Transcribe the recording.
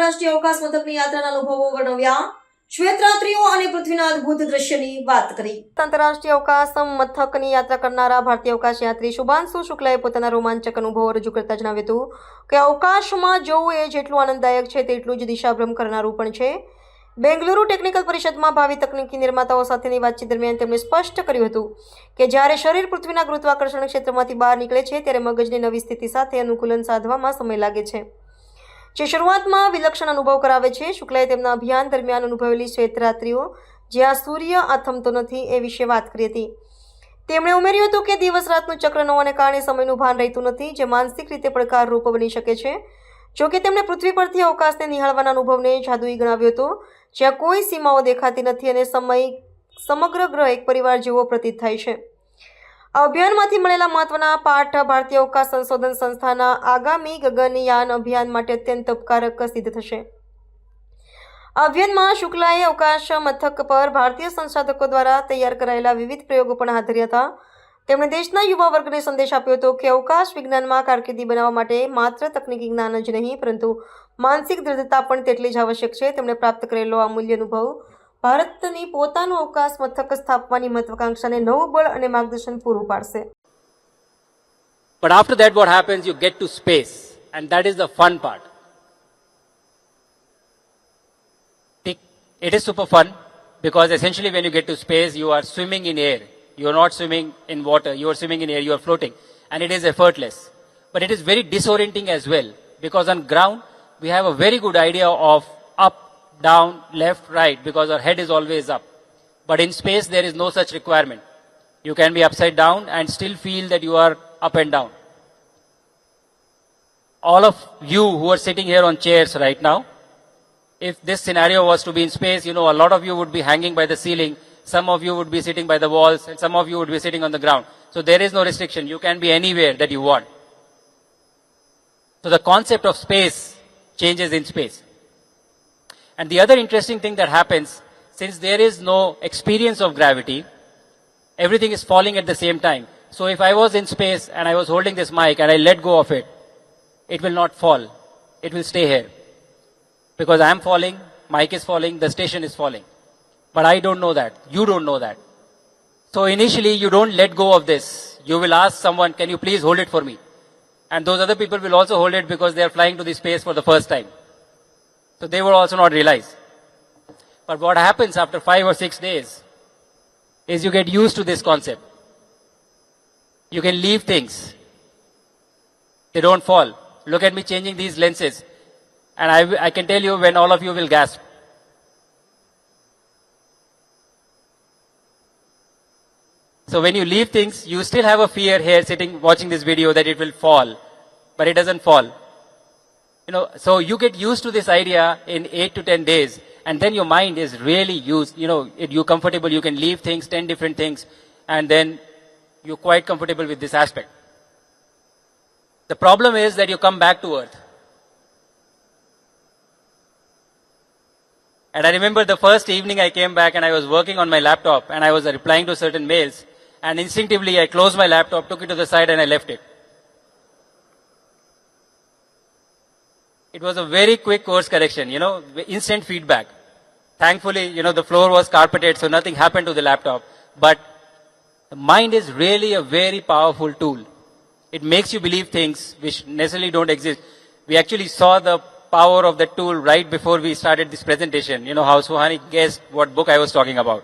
આંતરરાષ્ટ્રીય અવકાશ મથકની યાત્રાના અનુભવો વર્ણવ્યા. શ્વેતરાત્રિઓ અને પૃથ્વીના અદ્ભુત દ્રશ્યની વાત કરી. આંતરરાષ્ટ્રીય અવકાશ મથકની યાત્રા કરનારા ભારતીય અવકાશ યાત્રી શુભાંશુ શુક્લાએ પોતાના રોમાંચક અનુભવો રજૂ કરતા જણાવ્યું હતું કે અવકાશમાં જવું એ જેટલું આનંદદાયક છે તેટલું જ દિશાભ્રમ કરનારું પણ છે. બેંગલુરુ ટેકનિકલ પરિષદમાં ભાવિ તકનીકી નિર્માતાઓ સાથેની વાતચીત દરમિયાન તેમણે સ્પષ્ટ કર્યું હતું કે જ્યારે શરીર પૃથ્વીના ગુરુત્વાકર્ષણ ક્ષેત્રમાંથી બહાર નીકળે છે ત્યારે મગજની નવી સ્થિતિ સાથે અનુકૂલન સાધવામાં સમય લાગે છે, જે શરૂઆતમાં વિલક્ષણ અનુભવ કરાવે છે. શુક્લાએ તેમના અભિયાન દરમિયાન અનુભવેલી શ્વેતરાત્રિઓ જ્યાં સૂર્ય આથમતો નથી એ વિશે વાત કરી હતી. તેમણે ઉમેર્યું હતું કે દિવસ રાતનું ચક્ર ન હોવાને કારણે સમયનું ભાન રહેતું નથી, જે માનસિક રીતે પડકારરૂપ બની શકે છે. જો કે તેમણે પૃથ્વી પરથી અવકાશને નિહાળવાના અનુભવને જાદુઈ ગણાવ્યો હતો, જ્યાં કોઈ સીમાઓ દેખાતી નથી અને સમગ્ર ગ્રહ એક પરિવાર જેવો પ્રતીત થાય છે. આ અભિયાનમાંથી મળેલા મહત્વના પાઠ ભારતીય અવકાશ સંશોધન સંસ્થાના આગામી ગગનયાન અભિયાન માટે અત્યંત ઉપકારક સિદ્ધ થશે. આ અભિયાનમાં શુક્લાએ અવકાશ મથક પર ભારતીય સંશોધકો દ્વારા તૈયાર કરાયેલા વિવિધ પ્રયોગો પણ હાથ ધર્યા હતા. તેમણે દેશના યુવા વર્ગને સંદેશ આપ્યો હતો કે અવકાશ વિજ્ઞાનમાં કારકિર્દી બનાવવા માટે માત્ર તકનીકી જ્ઞાન જ નહીં પરંતુ માનસિક દૃઢતા પણ તેટલી જ આવશ્યક છે. તેમણે પ્રાપ્ત કરેલો આ મૂલ્ય અનુભવ ભારતની પોતાનું અવકાશ મથક સ્થાપવાની મહત્વાકાંક્ષાને નવું બળ અને માર્ગદર્શન પૂરું પાડશે. But after that what happens, you get to space and that is the fun part. It is super fun because essentially when you get to space you are swimming in air. You are not swimming in water, you are swimming in air, you are floating and it is effortless. But it is very disorienting as well because on ground we have a very good idea of up, down, left, right because our head is always up. But in space there is no such requirement. You can be upside down and still feel that you are up and down. All of you who are sitting here on chairs right now, if this scenario was to be in space, you know, a lot of you would be hanging by the ceiling, some of you would be sitting by the walls and some of you would be sitting on the ground. So there is no restriction. You can be anywhere that you want. So the concept of space changes in space. And the other interesting thing that happens, since there is no experience of gravity, everything is falling at the same time. So if I was in space and I was holding this mic and I let go of it, it will not fall. It will stay here. Because I am falling, mic is falling, the station is falling. But I don't know that. You don't know that. So initially you don't let go of this. You will ask someone, can you please hold it for me? And those other people will also hold it because they are flying to the space for the first time. So they will also not realize. But what happens after 5 or 6 days is you get used to this concept. You can leave things. They don't fall. Look at me changing these lenses. And I can tell you when all of you will gasp. So when you leave things, you still have a fear here sitting watching this video that it will fall, but it doesn't fall. You know, so you get used to this idea in 8 to 10 days, and then your mind is really used. You know, you're comfortable. You can leave things, 10 different things, and then you're quite comfortable with this aspect. The problem is that you come back to Earth. And I remember the first evening I came back and I was working on my laptop and I was replying to certain mails. And instinctively I closed my laptop, took it to the side and I left it. It was a very quick course correction, you know, instant feedback. Thankfully, you know, the floor was carpeted so nothing happened to the laptop. But the mind is really a very powerful tool. It makes you believe things which necessarily don't exist. We actually saw the power of the tool right before we started this presentation. You know how Suhani guessed what book I was talking about.